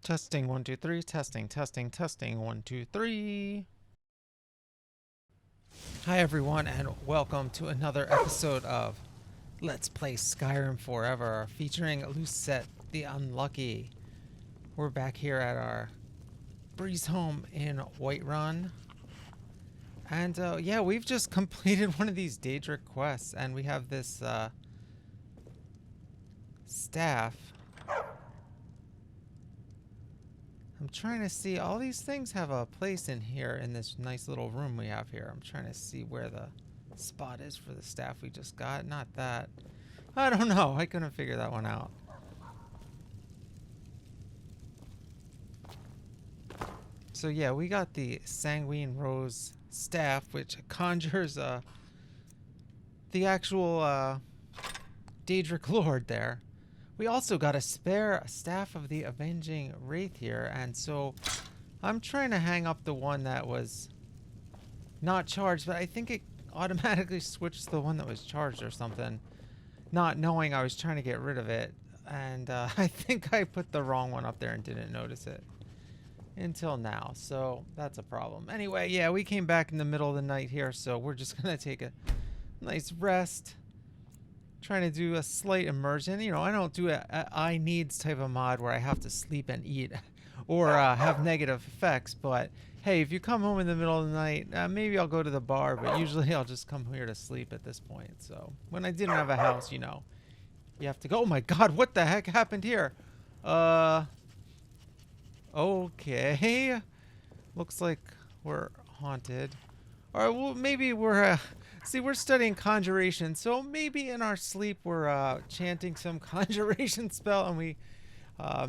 Testing 1 2 3. Testing, testing, testing 1 2 3. Hi everyone, and welcome to another episode of Let's Play Skyrim Forever, featuring Lucette the Unlucky. We're back here at our breeze home in Whiterun, and yeah, we've just completed one of these Daedric quests, and we have this staff. I'm trying to see, all these things have a place in here in this nice little room we have here. I'm trying to see where the spot is for the staff we just got. Not that. I don't know. I couldn't figure that one out. So yeah, we got the Sanguine Rose staff, which conjures the actual Daedric Lord there. We also got a spare staff of the Avenging Wraith here, and so I'm trying to hang up the one that was not charged, but I think it automatically switched to the one that was charged or something, not knowing I was trying to get rid of it, and I think I put the wrong one up there and didn't notice it until now, so that's a problem. Anyway, yeah, we came back in the middle of the night here, so we're just gonna take a nice rest. Trying to do a slight immersion. You know, I don't do a I needs type of mod where I have to sleep and eat or have negative effects, but hey, if you come home in the middle of the night, maybe I'll go to the bar, but usually I'll just come here to sleep at this point. So when I didn't have a house, you know, you have to go. Oh my god, what the heck happened here? Okay, looks like we're haunted. All right, well, maybe we're see, we're studying conjuration, so maybe in our sleep we're chanting some conjuration spell, and we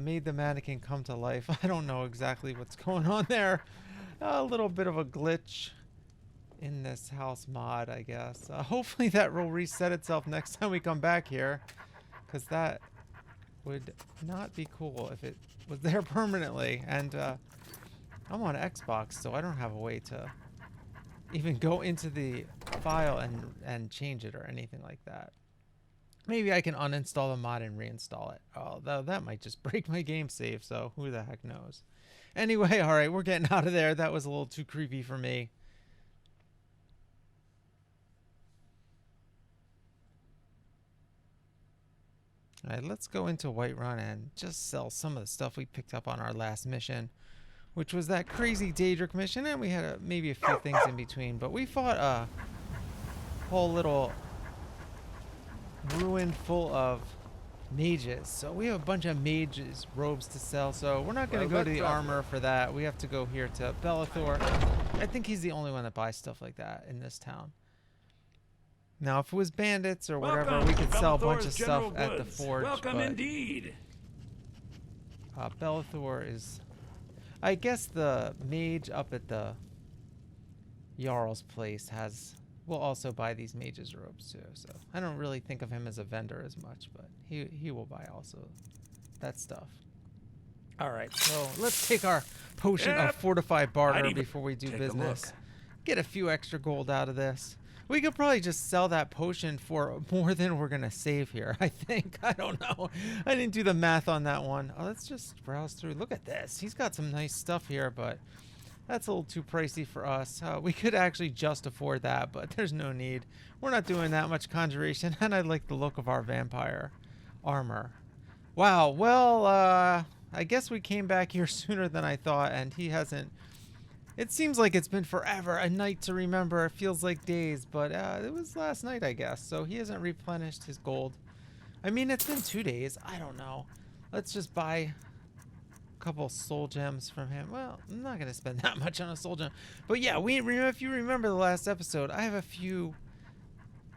made the mannequin come to life. I don't know exactly what's going on there. A little bit of a glitch in this house mod, I guess. Hopefully that will reset itself next time we come back here, because that would not be cool if it was there permanently. And I'm on Xbox, so I don't have a way to even go into the file and change it or anything like that. Maybe I can uninstall the mod and reinstall it. Although that might just break my game save, so who the heck knows. Anyway, alright, we're getting out of there. That was a little too creepy for me. Alright, let's go into Whiterun and just sell some of the stuff we picked up on our last mission, which was that crazy Daedric mission, and we had maybe a few things in between, but we fought a whole little ruin full of mages. So we have a bunch of mages robes to sell, so we're not going to go to the armor for that. We have to go here to Belethor. I think he's the only one that buys stuff like that in this town. Now, if it was bandits or whatever, we could sell a bunch of stuff at the forge. Welcome indeed. Belethor is... I guess the mage up at the Jarl's place will also buy these mages robes too. So I don't really think of him as a vendor as much, but he will buy also that stuff. All right, so let's take our potion of fortified barter before we do business. Get a few extra gold out of this. We could probably just sell that potion for more than we're gonna save here, I think. I don't know. I didn't do the math on that one. Let's just browse through. Look at this. He's got some nice stuff here, but that's a little too pricey for us. We could actually just afford that, but there's no need. We're not doing that much conjuration, and I like the look of our vampire armor. Wow, well, I guess we came back here sooner than I thought, and he hasn't... It seems like it's been forever, a night to remember. It feels like days, but it was last night, I guess. So he hasn't replenished his gold. I mean, it's been 2 days. I don't know. Let's just buy a couple soul gems from him. Well, I'm not going to spend that much on a soul gem. But yeah, if you remember the last episode, I have a few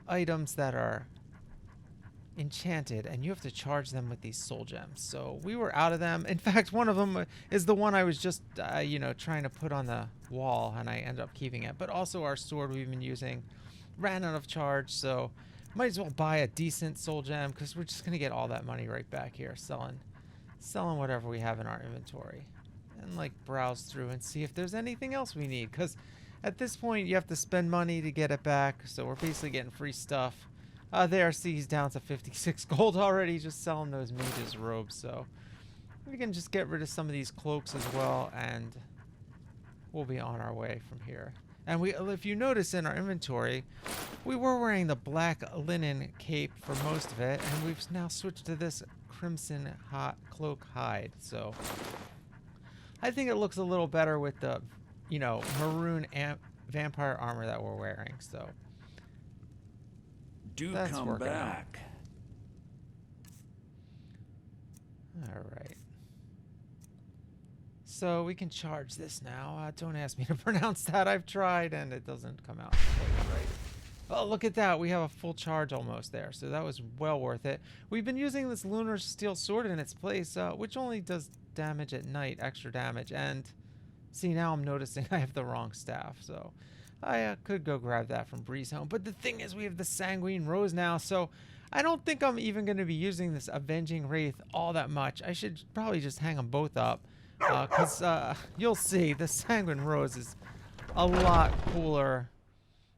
items that are enchanted, and you have to charge them with these soul gems. So we were out of them. In fact, one of them is the one I was just you know, trying to put on the wall, and I ended up keeping it. But also our sword we've been using ran out of charge, so might as well buy a decent soul gem, because we're just gonna get all that money right back here selling whatever we have in our inventory, and like browse through and see if there's anything else we need, because at this point you have to spend money to get it back. So we're basically getting free stuff. There, see, he's down to 56 gold already, just selling those mages robes. So We can just get rid of some of these cloaks as well, and we'll be on our way from here. And if you notice in our inventory, we were wearing the black linen cape for most of it, and we've now switched to this crimson cloak hide. So I think it looks a little better with the, you know, maroon vampire armor that we're wearing. So Do come back. All right. So we can charge this now. Don't ask me to pronounce that. I've tried and it doesn't come out quite right. Oh, look at that. We have a full charge almost there. So that was well worth it. We've been using this lunar steel sword in its place, which only does damage at night, extra damage. And see, now I'm noticing I have the wrong staff. So I could go grab that from Breeze Home. But the thing is, we have the Sanguine Rose now. So I don't think I'm even going to be using this Avenging Wraith all that much. I should probably just hang them both up. Because you'll see, the Sanguine Rose is a lot cooler.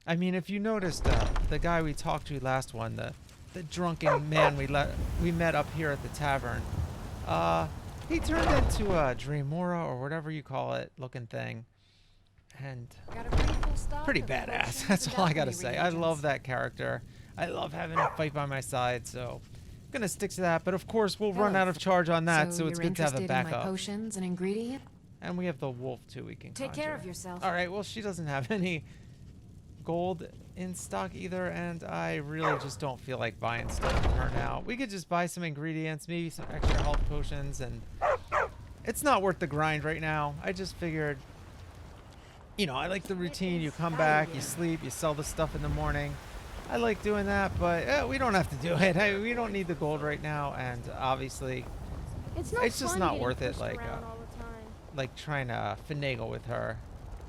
I mean, if you noticed, the guy we talked to last one, the drunken man we met up here at the tavern, he turned into a Dremora or whatever you call it looking thing. And pretty badass. That's all I gotta say. I love that character. I love having a fight by my side, so I'm gonna stick to that. But of course, we'll run out of charge on that, so it's good to have a backup. In my potions and ingredients? And we have the wolf too. We can take care of yourself. All right. Well, she doesn't have any gold in stock either, and I really just don't feel like buying stuff from her now. We could just buy some ingredients, maybe some extra health potions, and it's not worth the grind right now. I just figured, you know, I like the routine. You come back, you sleep, you sell the stuff in the morning. I like doing that, but we don't have to do it. We don't need the gold right now, and obviously, it's just not worth it. Like trying to finagle with her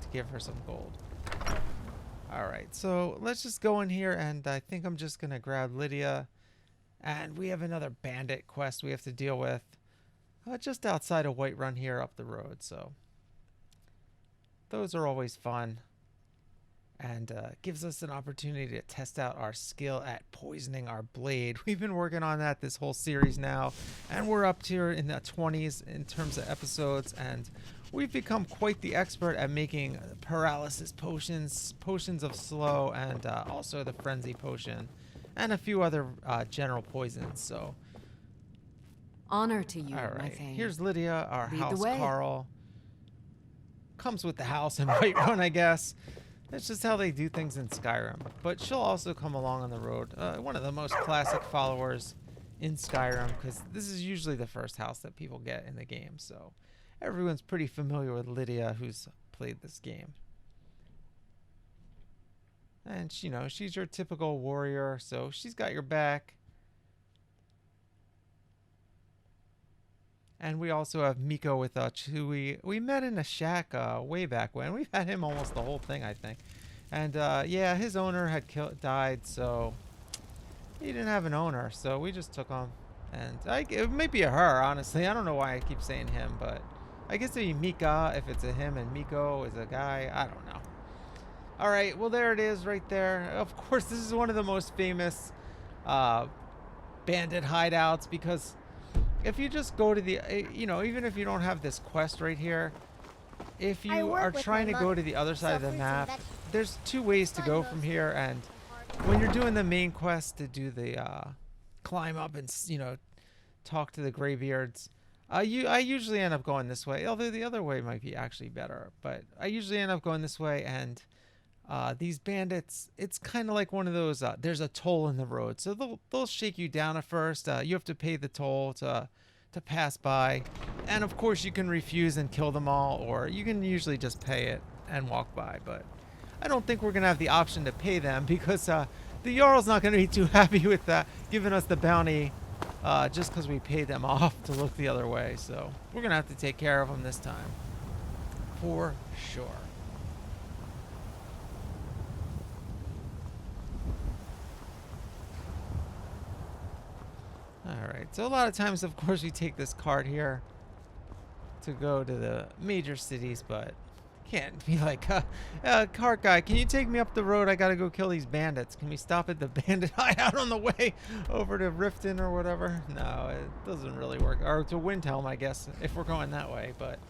to give her some gold. All right, so let's just go in here, and I think I'm just gonna grab Lydia, and we have another bandit quest we have to deal with, just outside of Whiterun here up the road. So those are always fun. And gives us an opportunity to test out our skill at poisoning our blade. We've been working on that this whole series now, and we're up here in the 20s in terms of episodes, and we've become quite the expert at making paralysis potions, potions of slow, and also the frenzy potion, and a few other general poisons. So, honor to you, all right. my thing. Here's Lydia, our Lead house the way. Carl. Comes with the house in Whiterun, I guess. That's just how they do things in Skyrim. But she'll also come along on the road. One of the most classic followers in Skyrim, because this is usually the first house that people get in the game. So everyone's pretty familiar with Lydia who's played this game. And, you know, she's your typical warrior, so she's got your back. And we also have Miko with us, who we met in a shack way back when. We've had him almost the whole thing, I think. And yeah, his owner had died, so he didn't have an owner. So we just took him. And it might be a her, honestly. I don't know why I keep saying him, but I guess it'd be Mika if it's a him and Miko is a guy. I don't know. All right, well, there it is right there. Of course, this is one of the most famous bandit hideouts, because if you just go to the, you know, even if you don't have this quest right here, if you are trying to go to the other side of the map, there's two ways to go from here. And when you're doing the main quest to do the climb up and, you know, talk to the graybeards, I usually end up going this way, although the other way might be actually better. But I usually end up going this way, and these bandits, it's kind of like one of those, there's a toll in the road. So they'll shake you down at first. You have to pay the toll to pass by. And of course you can refuse and kill them all, or you can usually just pay it and walk by. But I don't think we're going to have the option to pay them, because the Jarl's not going to be too happy with that, giving us the bounty just because we paid them off to look the other way. So we're going to have to take care of them this time. For sure. Alright, so a lot of times, of course, we take this cart here to go to the major cities, but Can't be like, cart guy, can you take me up the road? I gotta go kill these bandits. Can we stop at the bandit hideout on the way over to Riften or whatever? No, it doesn't really work. Or to Windhelm, I guess, if we're going that way. But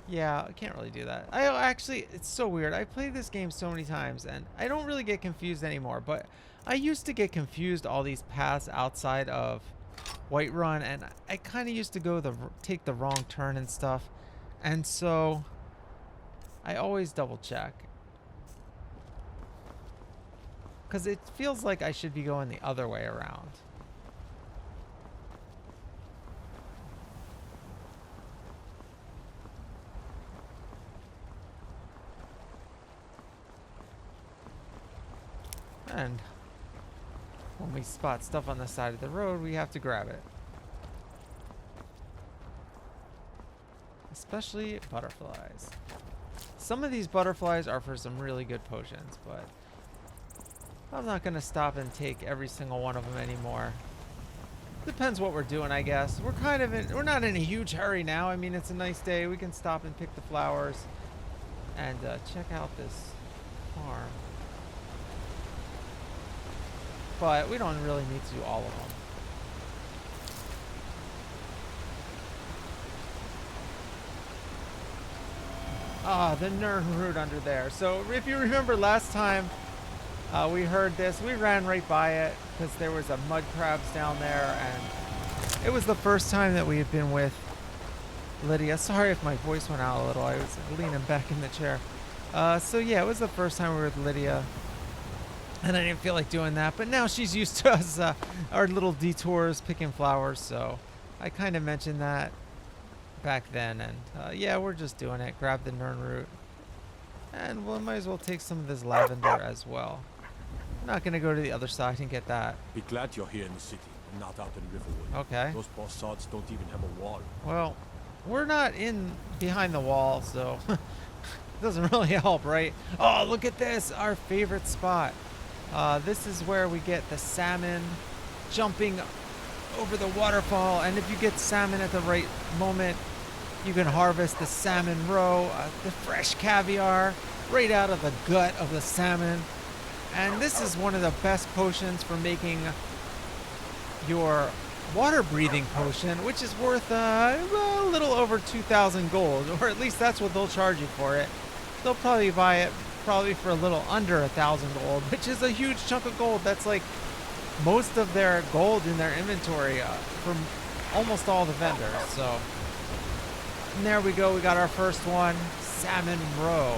yeah, I can't really do that. I actually, it's so weird. I played this game so many times, and I don't really get confused anymore. But I used to get confused all these paths outside of Whiterun, and I kind of used to go take the wrong turn and stuff. And so I always double check, because it feels like I should be going the other way around. And when we spot stuff on the side of the road, we have to grab it. Especially butterflies. Some of these butterflies are for some really good potions, but I'm not going to stop and take every single one of them anymore. Depends what we're doing, I guess. We're not in a huge hurry now. I mean, it's a nice day. We can stop and pick the flowers and check out this farm. But we don't really need to do all of them. Ah, the Nern route under there. So if you remember last time we heard this, we ran right by it because there was a mud crabs down there, and it was the first time that we had been with Lydia. Sorry if my voice went out a little. I was leaning back in the chair. So yeah, it was the first time we were with Lydia, and I didn't feel like doing that. But now she's used to us, our little detours picking flowers. So I kind of mentioned that back then, and yeah, we're just doing it. Grab the Nern root, and we might as well take some of this lavender as well. I'm not gonna go to the other side and get that. Be glad you're here in the city and not out in Riverwood. Okay. Those bastards don't even have a wall. Well, we're not in behind the wall, so it doesn't really help, right? Oh, look at this, our favorite spot. This is where we get the salmon jumping over the waterfall, and if you get salmon at the right moment, you can harvest the salmon roe, the fresh caviar right out of the gut of the salmon. And this is one of the best potions for making your water breathing potion, which is worth a little over 2,000 gold, or at least that's what they'll charge you for it. They'll probably buy it for a little under 1,000 gold, which is a huge chunk of gold. That's like most of their gold in their inventory from almost all the vendors. So, and there we go. We got our first one, salmon roe.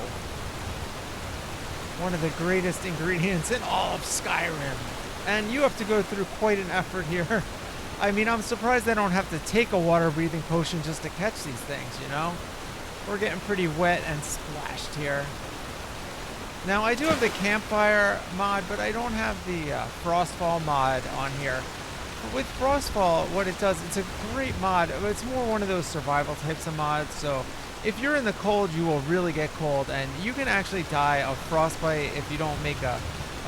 One of the greatest ingredients in all of Skyrim. And you have to go through quite an effort here. I mean, I'm surprised they don't have to take a water breathing potion just to catch these things, you know? We're getting pretty wet and splashed here. Now, I do have the campfire mod, but I don't have the Frostfall mod on here. With Frostfall, what it does, it's a great mod. It's more one of those survival types of mods, so if you're in the cold, you will really get cold, and you can actually die of frostbite if you don't make a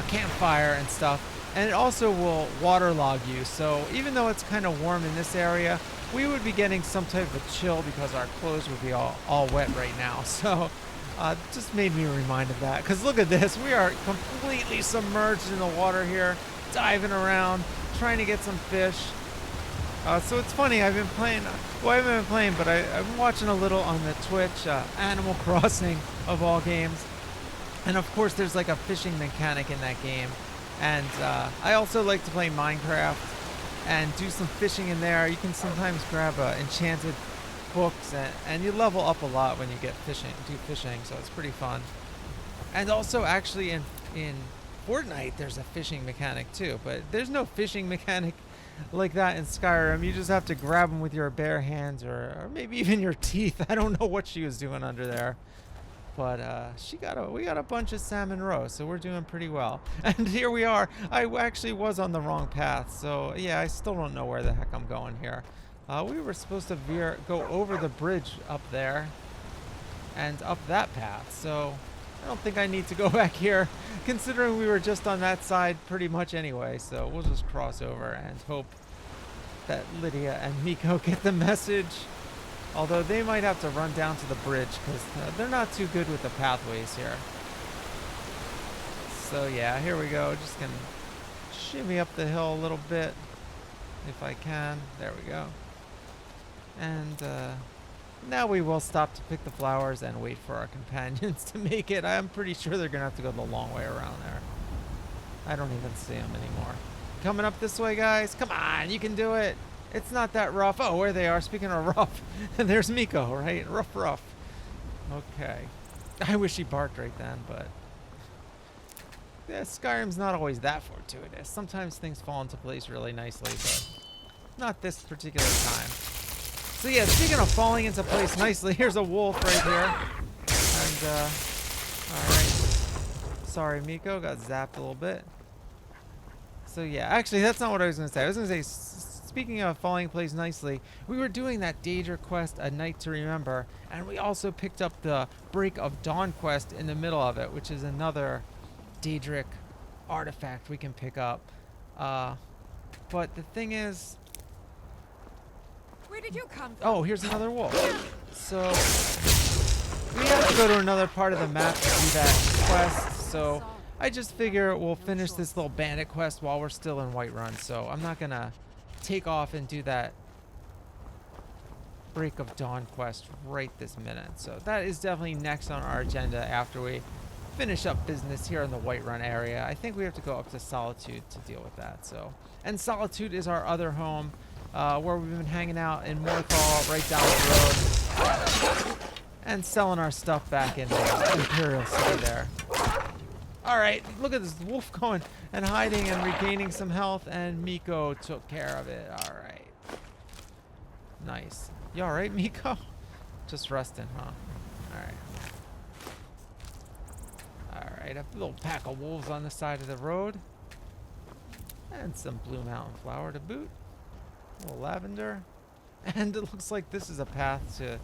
campfire and stuff. And it also will waterlog you, so even though it's kind of warm in this area, we would be getting some type of chill because our clothes would be all wet right now. So just made me reminded of that, because look at this, we are completely submerged in the water here, diving around, trying to get some fish. So it's funny, I've been playing, well, I haven't been playing, but I've been watching a little on the Twitch, Animal Crossing of all games. And of course there's like a fishing mechanic in that game. And I also like to play Minecraft and do some fishing in there. You can sometimes grab enchanted books, and you level up a lot when you do fishing, so it's pretty fun. And also actually in Fortnite there's a fishing mechanic too, but there's no fishing mechanic like that in Skyrim. You just have to grab them with your bare hands or maybe even your teeth. I don't know what she was doing under there. But we got a bunch of salmon roe, so we're doing pretty well. And here we are. I actually was on the wrong path, so yeah, I still don't know where the heck I'm going here. We were supposed to go over the bridge up there and up that path, so I don't think I need to go back here, considering we were just on that side pretty much anyway. So we'll just cross over and hope that Lydia and Miko get the message. Although they might have to run down to the bridge because they're not too good with the pathways here. So yeah, here we go. Just gonna shimmy up the hill a little bit if I can. There we go. And now we will stop to pick the flowers and wait for our companions to make it. I'm pretty sure they're gonna have to go the long way around there. I don't even see them anymore. Coming up this way, guys. Come on, you can do it. It's not that rough. Oh, where they are. Speaking of rough, there's Miko, right? Rough. Okay. I wish he barked right then, but yeah, Skyrim's not always that fortuitous. Sometimes things fall into place really nicely, but not this particular time. So yeah, speaking of falling into place nicely, here's a wolf right here. And, alright. Sorry, Miko, got zapped a little bit. So yeah, actually, that's not what I was going to say. I was going to say, speaking of falling in place nicely, we were doing that Daedra quest, A Night to Remember, and we also picked up the Break of Dawn quest in the middle of it, which is another Daedric artifact we can pick up. But the thing is... Where did you come from? Oh, here's another wolf. So we have to go to another part of the map to do that quest, so I just figure we'll finish this little bandit quest while we're still in Whiterun, so I'm not gonna take off and do that Break of Dawn quest right this minute. So that is definitely next on our agenda after we finish up business here in the Whiterun area. I think we have to go up to Solitude to deal with that. So, and Solitude is our other home, where we've been hanging out in Morthal, right down the road, and selling our stuff back in the Imperial City there. Alright, look at this wolf going and hiding and regaining some health, and Miko took care of it. Alright. Nice. You alright, Miko? Just resting, huh? Alright. Alright, a little pack of wolves on the side of the road. And some Blue Mountain flower to boot. A little lavender. And it looks like this is a path to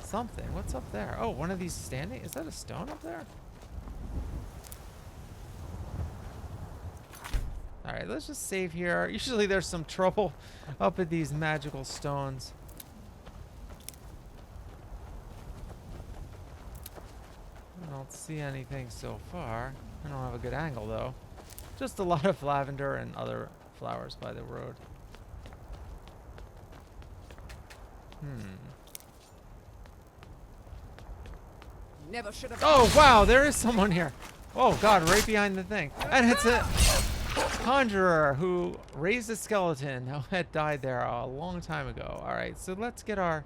something. What's up there? Oh, one of these standing? Is that a stone up there? Alright, let's just save here. Usually there's some trouble up at these magical stones. I don't see anything so far. I don't have a good angle though. Just a lot of lavender and other flowers by the road. Never should have. Oh wow, there is someone here. Oh god, right behind the thing. And it's a conjurer who raised a skeleton who had died there a long time ago. Alright, so let's get our...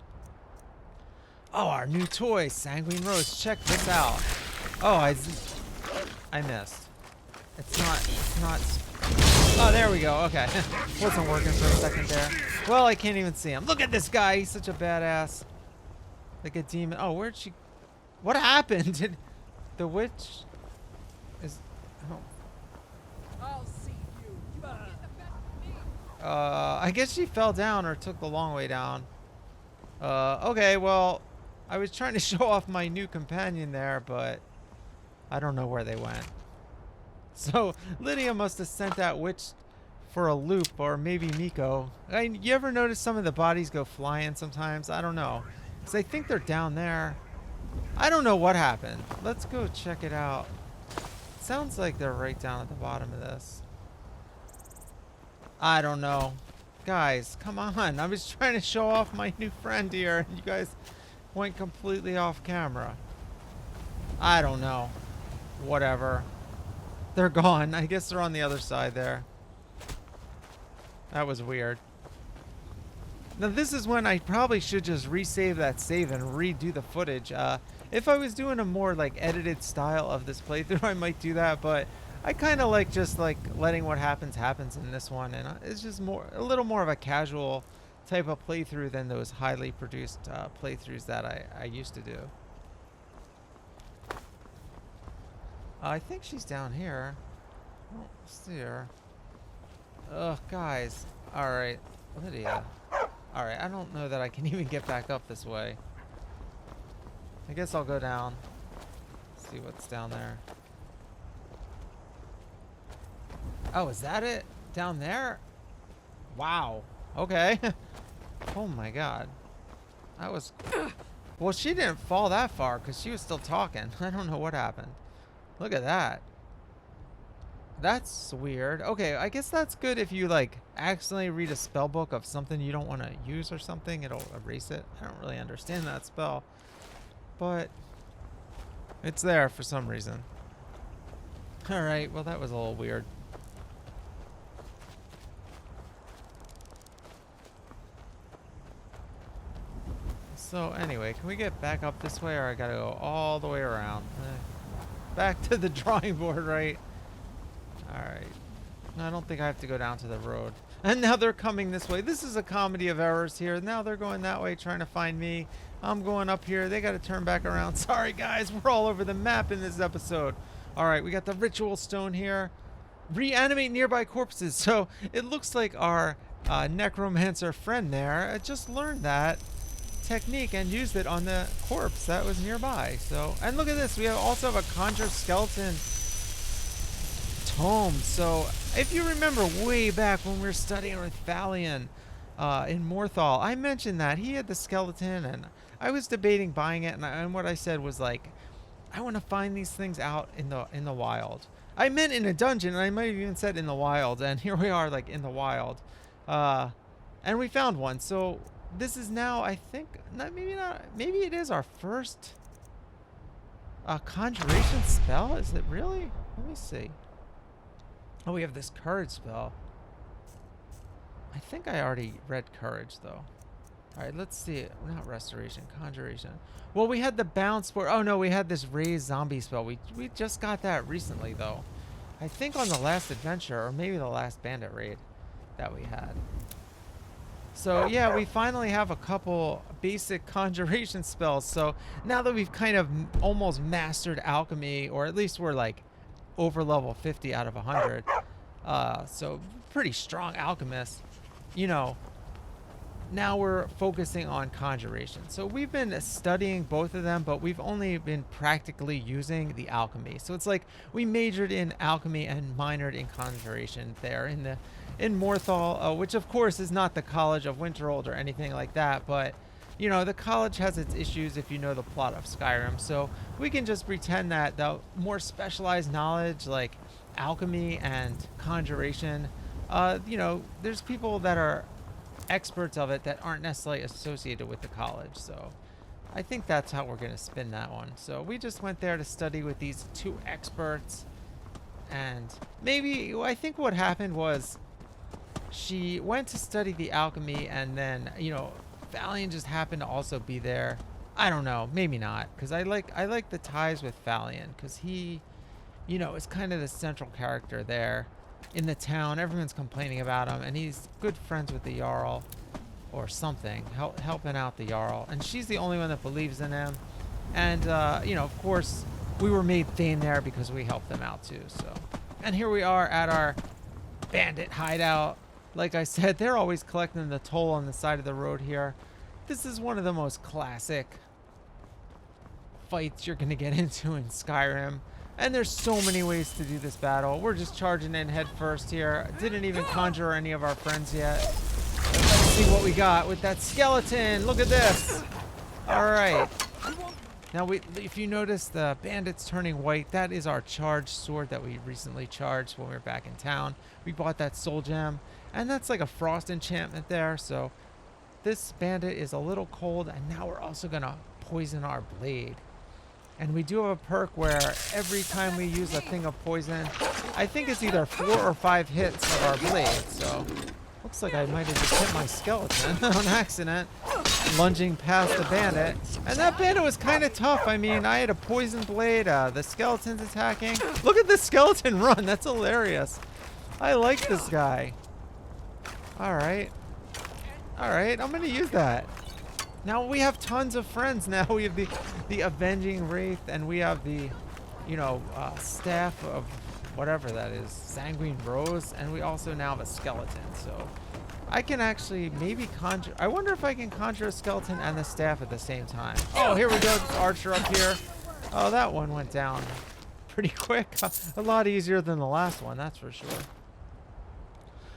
Oh, our new toy, Sanguine Rose. Check this out. Oh, I missed. It's not... Oh, there we go. Okay. Wasn't working for a second there. Well, I can't even see him. Look at this guy. He's such a badass. Like a demon. Oh, where'd she... What happened? Did the witch... Is... Oh. I'll see you. You won't get the best of me. I guess she fell down or took the long way down. Okay, well, I was trying to show off my new companion there, but I don't know where they went. So Lydia must have sent that witch for a loop, or maybe Miko. You ever notice some of the bodies go flying sometimes? I don't know. Because I think they're down there. I don't know what happened. Let's go check it out. Sounds like they're right down at the bottom of this. I don't know. Guys, come on. I was trying to show off my new friend here, and you guys went completely off camera. I don't know. Whatever. They're gone. I guess they're on the other side there. That was weird. Now this is when I probably should just resave that save and redo the footage. If I was doing a more like edited style of this playthrough, I might do that, but I kind of like just like letting what happens in this one, and it's just a little more of a casual type of playthrough than those highly produced playthroughs that I used to do. I think she's down here. I don't see her. Ugh, guys. Alright, Lydia. Alright, I don't know that I can even get back up this way. I guess I'll go down. See what's down there. Oh, is that it? Down there? Wow. Okay. Oh my god. That was... Well, she didn't fall that far because she was still talking. I don't know what happened. Look at that. That's weird. Okay, I guess that's good if you, like, accidentally read a spell book of something you don't want to use or something. It'll erase it. I don't really understand that spell. But it's there for some reason. Alright, well, that was a little weird. So, anyway, can we get back up this way, or I gotta go all the way around? Back to the drawing board, right? Alright. No, I don't think I have to go down to the road. And now they're coming this way. This is a comedy of errors here. Now they're going that way trying to find me. I'm going up here. They got to turn back around. Sorry, guys. We're all over the map in this episode. Alright, we got the ritual stone here. Reanimate nearby corpses. So it looks like our necromancer friend there just learned that technique and used it on the corpse that was nearby. So, and look at this. We also have a conjure skeleton tome. So if you remember way back when we were studying with Valian in Morthal, I mentioned that he had the skeleton and I was debating buying it, and what I said was like, I want to find these things out in the wild. I meant in a dungeon, and I might have even said in the wild, and here we are, like, in the wild. And we found one. So this is now, I think, maybe it is our first conjuration spell. Is it really? Let me see. Oh, we have this courage spell. I think I already read courage, though. All right, let's see it. Not restoration, conjuration. Well, we had the bounce for... Oh, no, we had this raised zombie spell. We just got that recently, though. I think on the last adventure, or maybe the last bandit raid that we had. So, yeah, we finally have a couple basic conjuration spells. So, now that we've kind of almost mastered alchemy, or at least we're, like, over level 50 out of 100. So, pretty strong alchemist. You know, now we're focusing on conjuration. So we've been studying both of them, but we've only been practically using the alchemy. So it's like we majored in alchemy and minored in conjuration there in Morthal, which of course is not the College of Winterhold or anything like that, but you know, the college has its issues if you know the plot of Skyrim. So we can just pretend that the more specialized knowledge like alchemy and conjuration, you know, there's people that are experts of it that aren't necessarily associated with the college. So I think that's how we're going to spin that one. So we just went there to study with these two experts, and maybe I think what happened was she went to study the alchemy, and then, you know, Valian just happened to also be there. I don't know, maybe not, because I like the ties with Valian, because he, you know, is kind of the central character there in the town. Everyone's complaining about him, and he's good friends with the Jarl or something, helping out the Jarl, and she's the only one that believes in him. And you know, of course, we were made Thane there because we helped them out too. So, and here we are at our bandit hideout. Like I said, they're always collecting the toll on the side of the road here. This is one of the most classic fights you're gonna get into in Skyrim. And there's so many ways to do this battle. We're just charging in head first here. Didn't even conjure any of our friends yet. Let's see what we got with that skeleton. Look at this. All right. Now, if you notice the bandits turning white, that is our charged sword that we recently charged when we were back in town. We bought that soul gem, and that's like a frost enchantment there. So this bandit is a little cold, and now we're also gonna poison our blade. And we do have a perk where every time we use a thing of poison, I think it's either 4 or 5 hits of our blade. So looks like I might have just hit my skeleton on accident, lunging past the bandit. And that bandit was kind of tough. I mean, I had a poison blade, the skeleton's attacking. Look at this skeleton run, that's hilarious. I like this guy. All right, I'm gonna use that. Now we have tons of friends now. We have the Avenging Wraith, and we have the, you know, staff of whatever that is, Sanguine Rose, and we also now have a skeleton. So I can actually maybe conjure. I wonder if I can conjure a skeleton and the staff at the same time. Oh, here we go, this archer up here. Oh, that one went down pretty quick. A lot easier than the last one, that's for sure.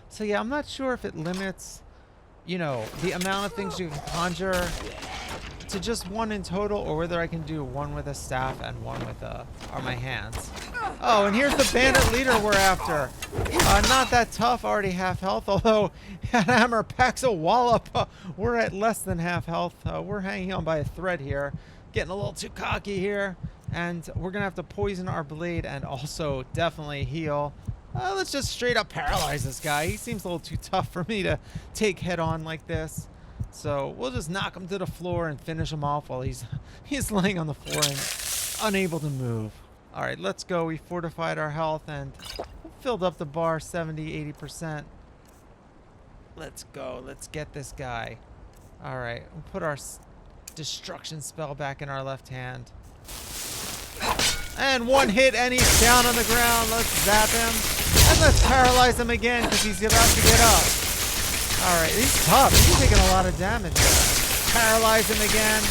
So yeah, I'm not sure if it limits, you know, the amount of things you can conjure to just one in total, or whether I can do one with a staff and one with my hands. Oh, and here's the bandit leader we're after. Not that tough, already half health, although Hammer packs a wallop. We're at less than half health. We're hanging on by a thread here. Getting a little too cocky here. And we're going to have to poison our blade and also definitely heal. Let's just straight up paralyze this guy. He seems a little too tough for me to take head on like this. So we'll just knock him to the floor and finish him off while he's laying on the floor and unable to move. All right, let's go. We fortified our health and filled up the bar 70-80%. Let's go. Let's get this guy. All right, we'll put our destruction spell back in our left hand. And one hit and he's down on the ground. Let's zap him. And let's paralyze him again because he's about to get up. Alright, he's tough. He's taking a lot of damage there. Paralyze him again.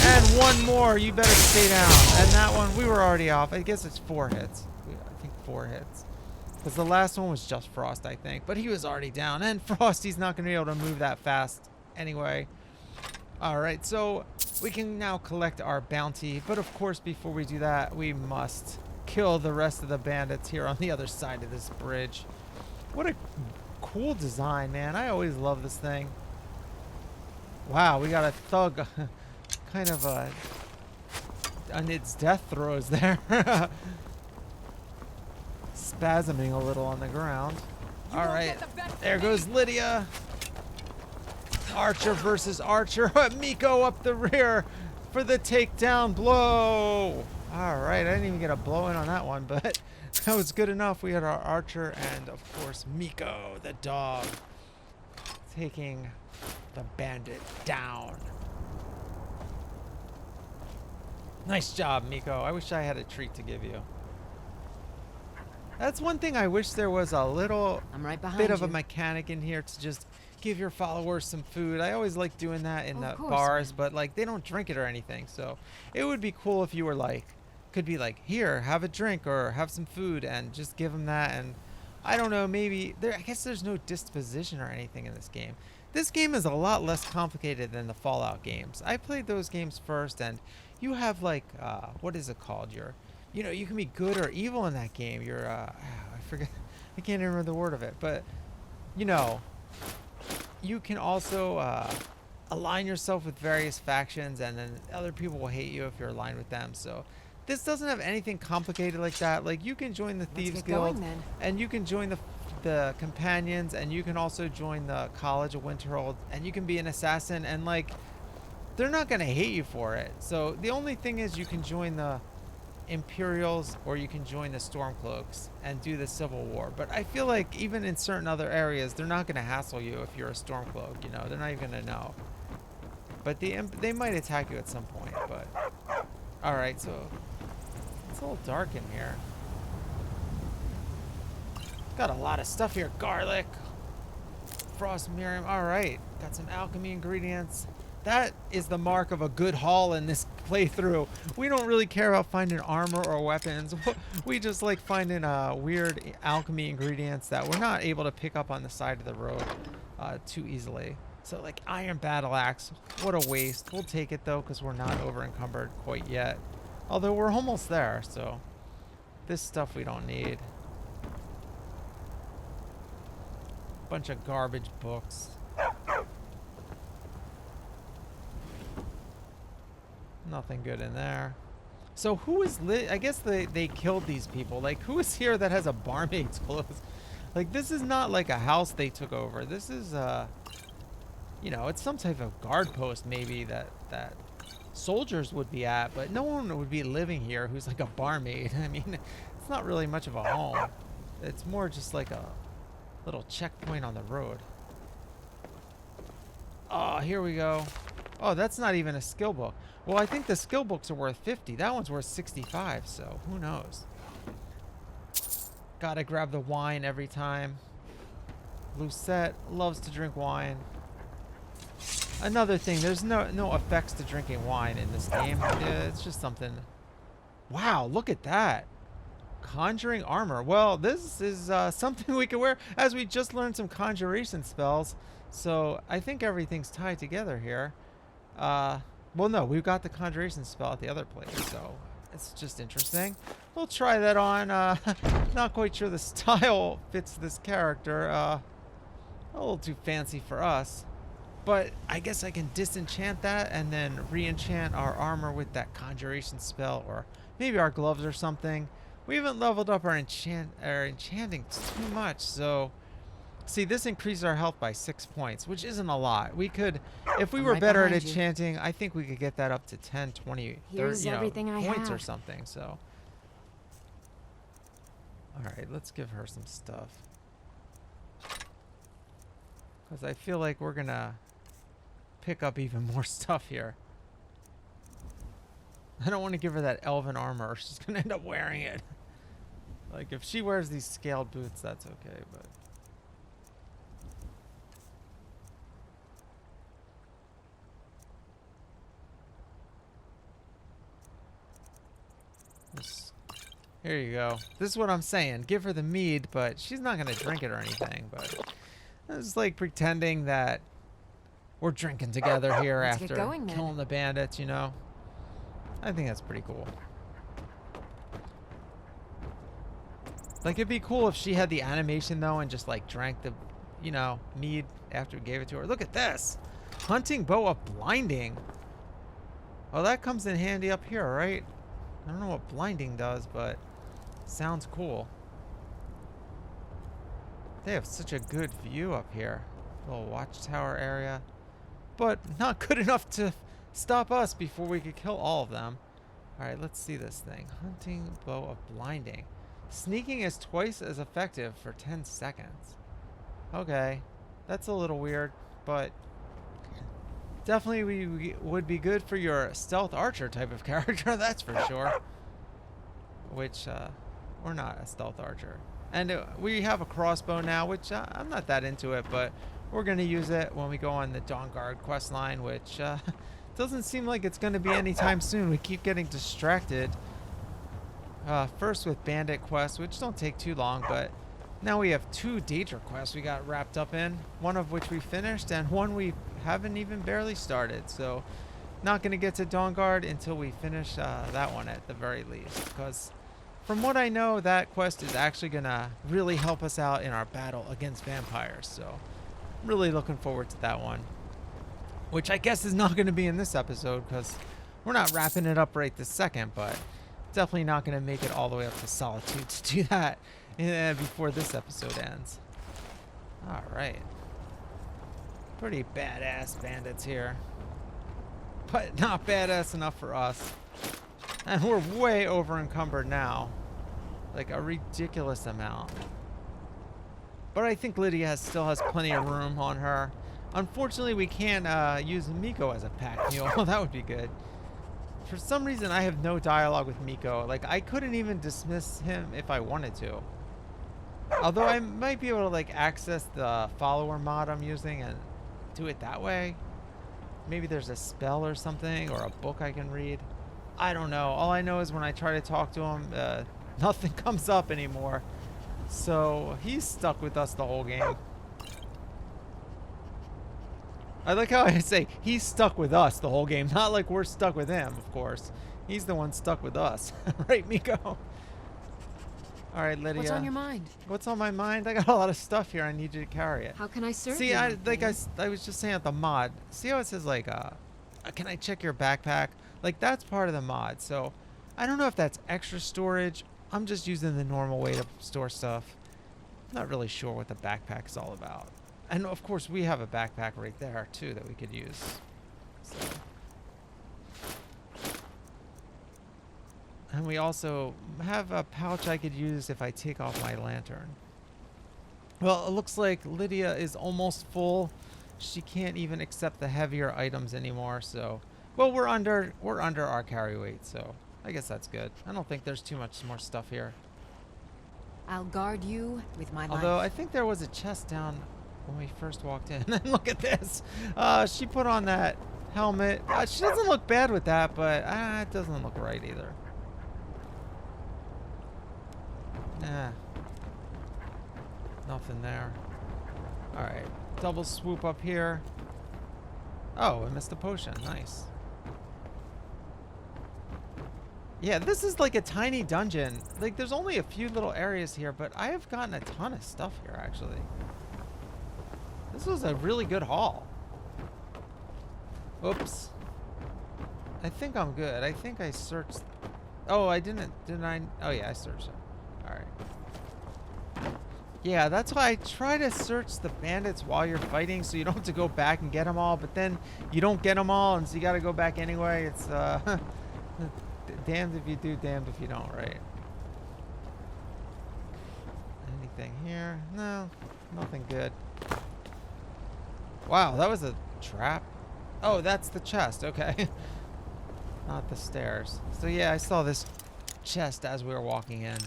And one more. You better stay down. And that one, we were already off. I guess it's 4 hits. I think 4 hits. Because the last one was just Frost, I think. But he was already down. And Frosty's not going to be able to move that fast anyway. Alright, so we can now collect our bounty. But of course, before we do that, we must kill the rest of the bandits here on the other side of this bridge. What a cool design, man. I always love this thing. Wow, we got a thug kind of on its death throes there. Spasming a little on the ground. All right, there goes Lydia. Archer versus Archer. Miko up the rear for the takedown blow. All right, I didn't even get a blow in on that one, but that was good enough. We had our Archer and, of course, Miko, the dog, taking the bandit down. Nice job, Miko. I wish I had a treat to give you. That's one thing I wish there was a little bit of a mechanic in here to just give your followers some food. I always like doing that in the bars, but like they don't drink it or anything. So it would be cool if you were like, could be like, here, have a drink or have some food and just give them that. And I don't know, maybe there, I guess there's no disposition or anything in this game. This game is a lot less complicated than the Fallout games. I played those games first, and you have like, what is it called? You know, you can be good or evil in that game. You're, I forget, I can't even remember the word of it, but you know, you can also align yourself with various factions, and then other people will hate you if you're aligned with them. So this doesn't have anything complicated like that. Like you can join the Thieves Guild, and you can join the Companions, and you can also join the College of Winterhold, and you can be an assassin, and like they're not gonna hate you for it. So the only thing is you can join the Imperials or you can join the Stormcloaks and do the Civil War. But I feel like even in certain other areas, they're not gonna hassle you if you're a Stormcloak. You know, they're not even gonna know. But they might attack you at some point. But all right, so it's a little dark in here. Got a lot of stuff here. Garlic, frost miriam. All right, got some alchemy ingredients. That is the mark of a good haul in this playthrough. We don't really care about finding armor or weapons. We just like finding weird alchemy ingredients that we're not able to pick up on the side of the road too easily. So like iron battle axe, what a waste. We'll take it though, because we're not over encumbered quite yet. Although we're almost there, so this stuff we don't need. Bunch of garbage books. Nothing good in there. So who is I guess they killed these people. Like who is here that has a barmaid's clothes? Like this is not like a house they took over. This is you know, it's some type of guard post maybe that soldiers would be at, but no one would be living here who's like a barmaid. I mean, it's not really much of a home. It's more just like a little checkpoint on the road. Oh, here we go. Oh, that's not even a skill book. Well, I think the skill books are worth 50. That one's worth 65, so who knows? Gotta grab the wine every time. Lucette loves to drink wine. Another thing, there's no effects to drinking wine in this game. It's just something. Wow, look at that. Conjuring armor. Well, this is something we can wear, as we just learned some conjuration spells. So I think everything's tied together here. Well, no, we've got the conjuration spell at the other place, so it's just interesting. We'll try that on. Not quite sure the style fits this character. A little too fancy for us. But I guess I can disenchant that and then re-enchant our armor with that conjuration spell, or maybe our gloves or something. We haven't leveled up our enchanting too much, so see, this increases our health by 6 points, which isn't a lot. We could, if we I'm were right better at behind you. enchanting, I think we could get that up to 10, 20, 30, Here's everything I points or have. something. So, all right, let's give her some stuff, because I feel like we're gonna pick up even more stuff here. I don't want to give her that elven armor, or she's gonna end up wearing it. Like, if she wears these scaled boots, that's okay, but. Here you go. This is what I'm saying. Give her the mead, but she's not going to drink it or anything. But it's like pretending that we're drinking together here Let's get after going, then. killing the bandits, you know? I think that's pretty cool. Like, it'd be cool if she had the animation, though, and just, like, drank the, you know, mead after we gave it to her. Look at this. Hunting bow of blinding. Oh, that comes in handy up here, right? I don't know what blinding does, but sounds cool. They have such a good view up here. Little watchtower area. But not good enough to stop us before we could kill all of them. Alright, let's see this thing. Hunting bow of blinding. Sneaking is twice as effective for 10 seconds. Okay. That's a little weird, but definitely we would be good for your stealth archer type of character, that's for sure. Which, we're not a stealth archer. And we have a crossbow now, which I'm not that into it, but we're going to use it when we go on the Dawnguard quest line, which doesn't seem like it's going to be anytime soon. We keep getting distracted. First with bandit quests, which don't take too long, but now we have 2 Daedra quests we got wrapped up in, one of which we finished and one we haven't even barely started. So not going to get to Dawnguard until we finish that one at the very least, because from what I know, that quest is actually going to really help us out in our battle against vampires. So I'm really looking forward to that one, which I guess is not going to be in this episode because we're not wrapping it up right this second, but definitely not going to make it all the way up to Solitude to do that before this episode ends. All right. Pretty badass bandits here, but not badass enough for us. And we're way over encumbered now, like a ridiculous amount. But I think Lydia still has plenty of room on her. Unfortunately, we can't use Miko as a pack mule. That would be good. For some reason, I have no dialogue with Miko. Like, I couldn't even dismiss him if I wanted to. Although I might be able to, like, access the follower mod I'm using and do it that way. Maybe there's a spell or something, or a book I can read. I don't know. All I know is when I try to talk to him, nothing comes up anymore. So he's stuck with us the whole game. I like how I say he's stuck with us the whole game. Not like we're stuck with him, of course. He's the one stuck with us. Right, Miko? All right, Lydia. What's on your mind? What's on my mind? I got a lot of stuff here. I need you to carry it. How can I serve See, you? I my friend? was just saying at the mod. See how it says like, can I check your backpack? Like that's part of the mod. So I don't know if that's extra storage. I'm just using the normal way to store stuff. I'm not really sure what the backpack is all about. And of course we have a backpack right there too that we could use. So. And we also have a pouch I could use if I take off my lantern. Well, it looks like Lydia is almost full. She can't even accept the heavier items anymore, so well, we're under our carry weight, so I guess that's good. I don't think there's too much more stuff here. I'll guard you with my Although I life. think there was a chest down when we first walked in. And look at this. She put on that helmet. She doesn't look bad with that, but it doesn't look right either. Nah. Nothing there. Alright. Double swoop up here. Oh, I missed a potion. Nice. Yeah, this is like a tiny dungeon. Like, there's only a few little areas here, but I have gotten a ton of stuff here, actually. This was a really good haul. Oops. I think I'm good. I think I searched... Oh, I didn't... Didn't I? Oh, yeah, I searched it. Alright. Yeah, that's why I try to search the bandits while you're fighting, so you don't have to go back and get them all, but then you don't get them all, and so you gotta go back anyway. It's, damned if you do, damned if you don't, right? Anything here? No, nothing good. Wow, that was a trap. Oh, that's the chest, okay. Not the stairs. So yeah, I saw this chest as we were walking in.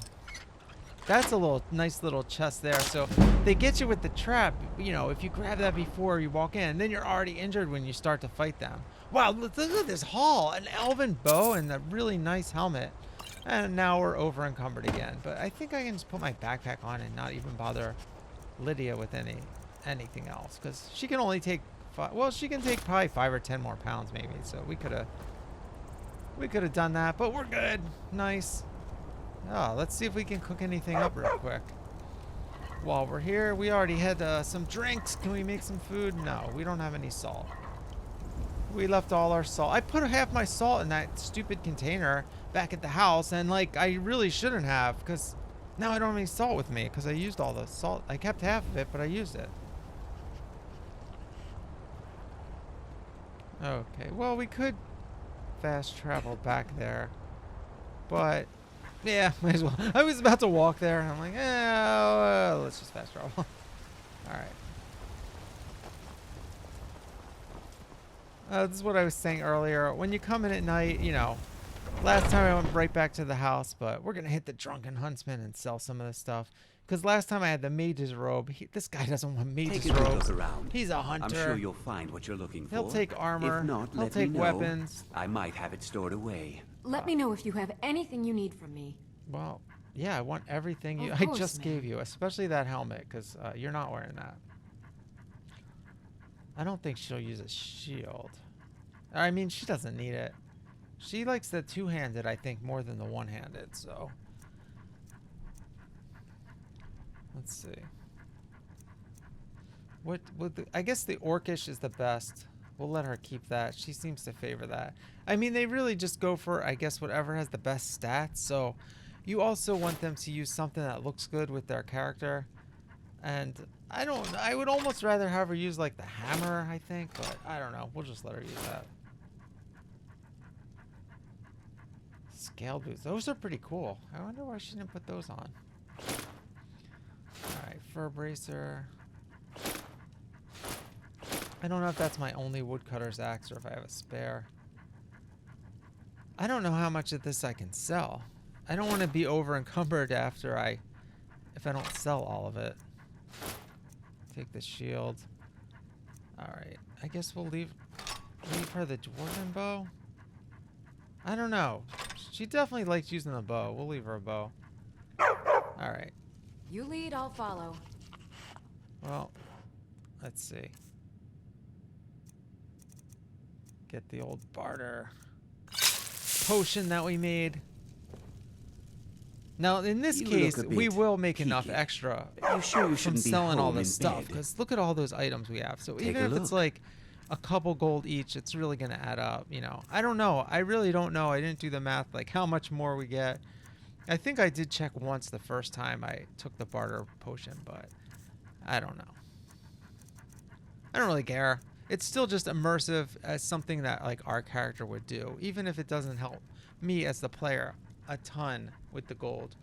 That's a nice little chest there. So they get you with the trap. You know, if you grab that before you walk in, then you're already injured when you start to fight them. Wow, look at this haul. An elven bow and a really nice helmet. And now we're over encumbered again. But I think I can just put my backpack on and not even bother Lydia with anything else. Because she can only take she can take probably 5 or 10 more pounds maybe. So we could have done that. But we're good. Nice. Oh, let's see if we can cook anything up real quick. While we're here, we already had some drinks. Can we make some food? No, we don't have any salt. We left all our salt. I put half my salt in that stupid container back at the house, and like I really shouldn't have, because now I don't have any salt with me because I used all the salt. I kept half of it, but I used it. Okay, well, we could fast travel back there, but yeah, might as well. I was about to walk there, and I'm like, let's just fast travel. All right. This is what I was saying earlier. When you come in at night, you know, last time I went right back to the house, but we're going to hit the Drunken Huntsman and sell some of this stuff. Because last time I had the mage's robe. This guy doesn't want mage's Take a good robes. look around. He's a hunter. I'm sure you'll find what you're looking for. He'll take armor. If not, He'll let take me know. weapons. I might have it stored away. Let me know if you have anything you need from me. Well, yeah, I want everything Of I course, just ma'am. gave you, especially that helmet, because you're not wearing that. I don't think she'll use a shield. I mean, she doesn't need it. She likes the two-handed, I think, more than the one-handed, so. Let's see. I guess the Orcish is the best. We'll let her keep that. She seems to favor that. I mean, they really just go for, I guess, whatever has the best stats, so you also want them to use something that looks good with their character. And I would almost rather have her use, like, the hammer, I think, but I don't know. We'll just let her use that. Scale boots. Those are pretty cool. I wonder why she didn't put those on. Alright, fur bracer. I don't know if that's my only woodcutter's axe or if I have a spare. I don't know how much of this I can sell. I don't want to be over encumbered after if I don't sell all of it. Take the shield. Alright, I guess we'll leave her the dwarven bow. I don't know. She definitely likes using the bow. We'll leave her a bow. Alright. You lead, I'll follow. Well, let's see. Get the old barter potion that we made. Now, in this You case, look a we bit will make enough peaky. extra You sure you from shouldn't be selling all home this in stuff. bed? Because look at all those items we have. So Take even a if it's look. like a couple gold each, it's really going to add up. You know, I don't know. I really don't know. I didn't do the math, like how much more we get. I think I did check once the first time I took the barter potion, but I don't know. I don't really care. It's still just immersive as something that like our character would do, even if it doesn't help me as the player a ton with the gold.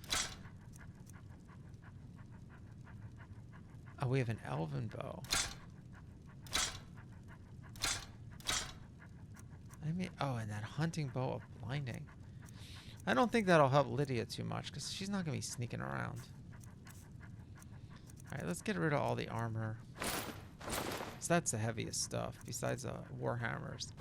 Oh, we have an elven bow. I mean, oh, and that hunting bow of blinding. I don't think that'll help Lydia too much because she's not going to be sneaking around. All right, let's get rid of all the armor. So that's the heaviest stuff besides warhammers.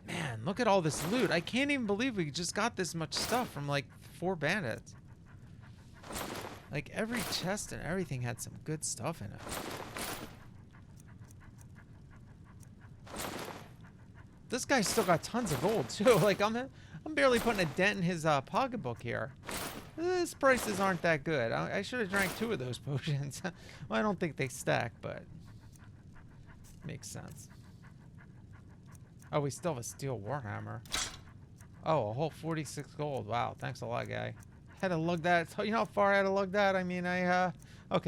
Man, look at all this loot. I can't even believe we just got this much stuff from like 4 bandits. Like every chest and everything had some good stuff in it. this guy's still got tons of gold too. Like I'm barely putting a dent in his pocketbook here. His prices aren't that good. I should have drank 2 of those potions. Well, I don't think they stack, but makes sense. Oh, we still have a steel warhammer. Oh, a whole 46 gold. Wow, thanks a lot, guy. Had to lug that. You know how far I had to lug that? I mean, okay,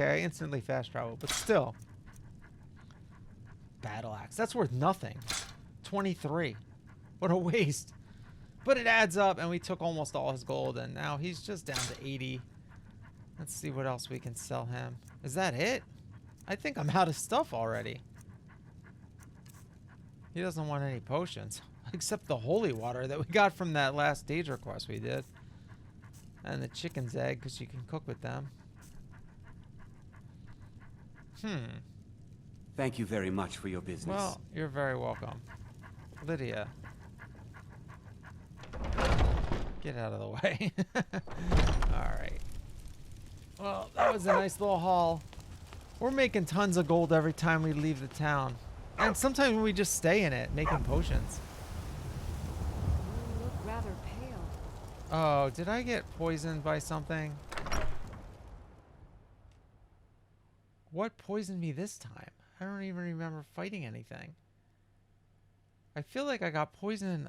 I instantly fast traveled, but still. Battle axe. That's worth nothing. 23. What a waste. But it adds up, and we took almost all his gold, and now he's just down to 80. Let's see what else we can sell him. Is that it? I think I'm out of stuff already. He doesn't want any potions. Except the holy water that we got from that last Daedra quest we did. And the chicken's egg, because you can cook with them. Thank you very much for your business. Well, you're very welcome. Lydia. Get out of the way. Alright. Well, that was a nice little haul. We're making tons of gold every time we leave the town. And sometimes we just stay in it, making potions. You look rather pale. Oh, did I get poisoned by something? What poisoned me this time? I don't even remember fighting anything. I feel like I got poisoned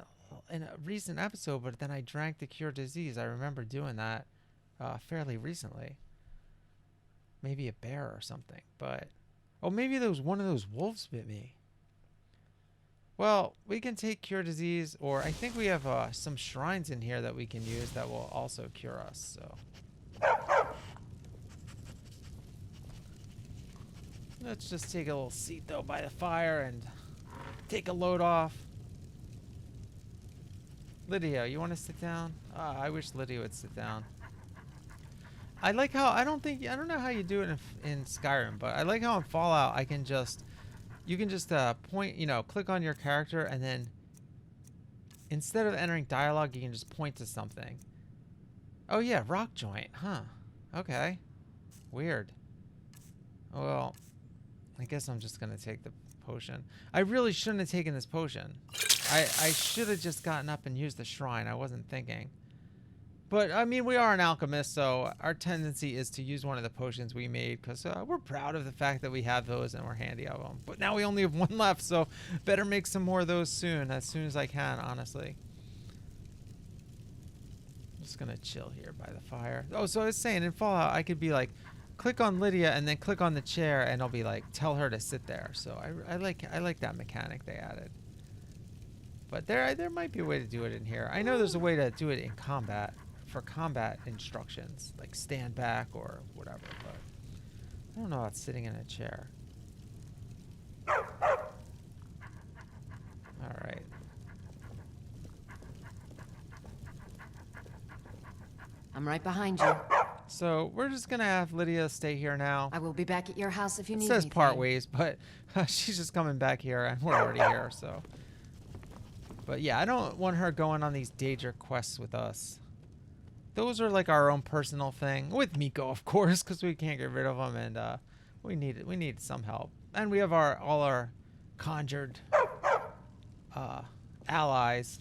in a recent episode, but then I drank the cure disease. I remember doing that fairly recently. Maybe a bear or something, but... Oh, maybe there was one of those wolves bit me. Well, we can take cure disease, or I think we have some shrines in here that we can use that will also cure us, so... Let's just take a little seat, though, by the fire and take a load off. Lydia, you want to sit down? I wish Lydia would sit down. I like how, I don't know how you do it in Skyrim, but I like how in Fallout you can just point, click on your character, and then instead of entering dialogue, you can just point to something. Oh yeah, rock joint, huh? Okay. Weird. Well, I guess I'm just gonna take the potion. I really shouldn't have taken this potion. I should have just gotten up and used the shrine. I wasn't thinking. But, I mean, we are an alchemist, so our tendency is to use one of the potions we made, because we're proud of the fact that we have those and we're handy of them. But now we only have 1 left, so better make some more of those soon, as soon as I can, honestly. I'm just gonna chill here by the fire. Oh, so I was saying, in Fallout, I could be like, click on Lydia and then click on the chair, and I'll be like, tell her to sit there. So I like that mechanic they added. But there might be a way to do it in here. I know there's a way to do it in combat, for combat instructions, like stand back or whatever, but I don't know about sitting in a chair. Alright. I'm right behind you. So we're just gonna have Lydia stay here now. I will be back at your house if you It need says anything. part ways, but she's just coming back here, and we're already here, so. But yeah, I don't want her going on these Daedra quests with us. Those are like our own personal thing. With Miko, of course, because we can't get rid of them, and we need some help. And we have all our conjured allies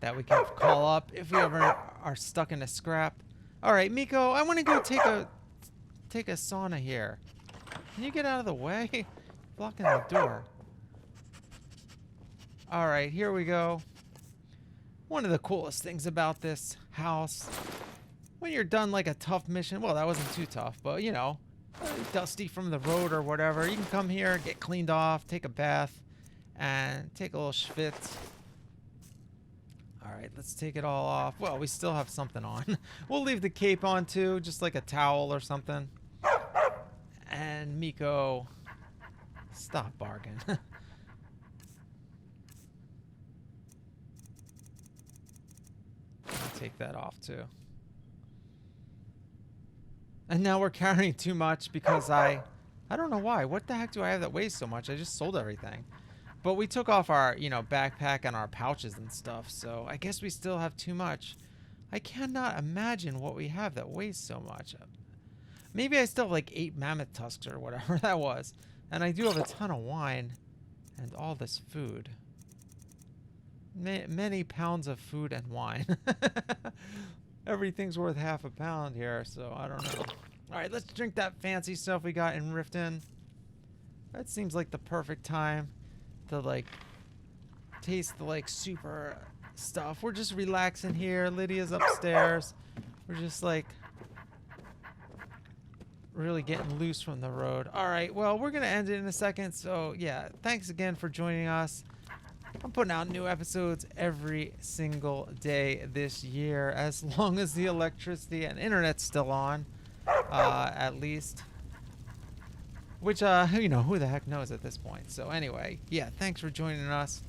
that we can call up if we ever are stuck in a scrap. All right, Miko, I want to go take a sauna here. Can you get out of the way? Blocking the door. All right, here we go. One of the coolest things about this house, when you're done like a tough mission, well, that wasn't too tough, but dusty from the road or whatever, you can come here, get cleaned off, take a bath, and take a little schwitz. All right, let's take it all off. Well, we still have something on. We'll leave the cape on too, just like a towel or something. And Miko, stop barking. I'll take that off too. And now we're carrying too much because I don't know why. What the heck do I have that weighs so much? I just sold everything. But we took off our, backpack and our pouches and stuff, so I guess we still have too much. I cannot imagine what we have that weighs so much. Maybe I still have like 8 mammoth tusks or whatever that was. And I do have a ton of wine. And all this food. Many pounds of food and wine. Everything's worth half a pound here, so I don't know. Alright, let's drink that fancy stuff we got in Riften. That seems like the perfect time to, like, taste the, like, super stuff. We're just relaxing here. Lydia's upstairs. We're just, like, really getting loose from the road. Alright, well, we're going to end it in a second. So, yeah, thanks again for joining us. I'm putting out new episodes every single day this year, as long as the electricity and internet's still on, at least. Which, you know, who the heck knows at this point. So anyway, yeah, thanks for joining us.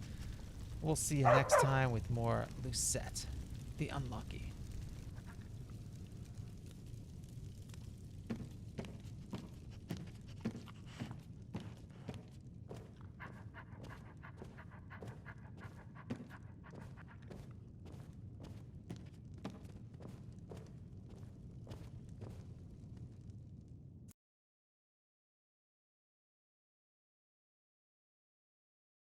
We'll see you next time with more Lucette, the Unlucky.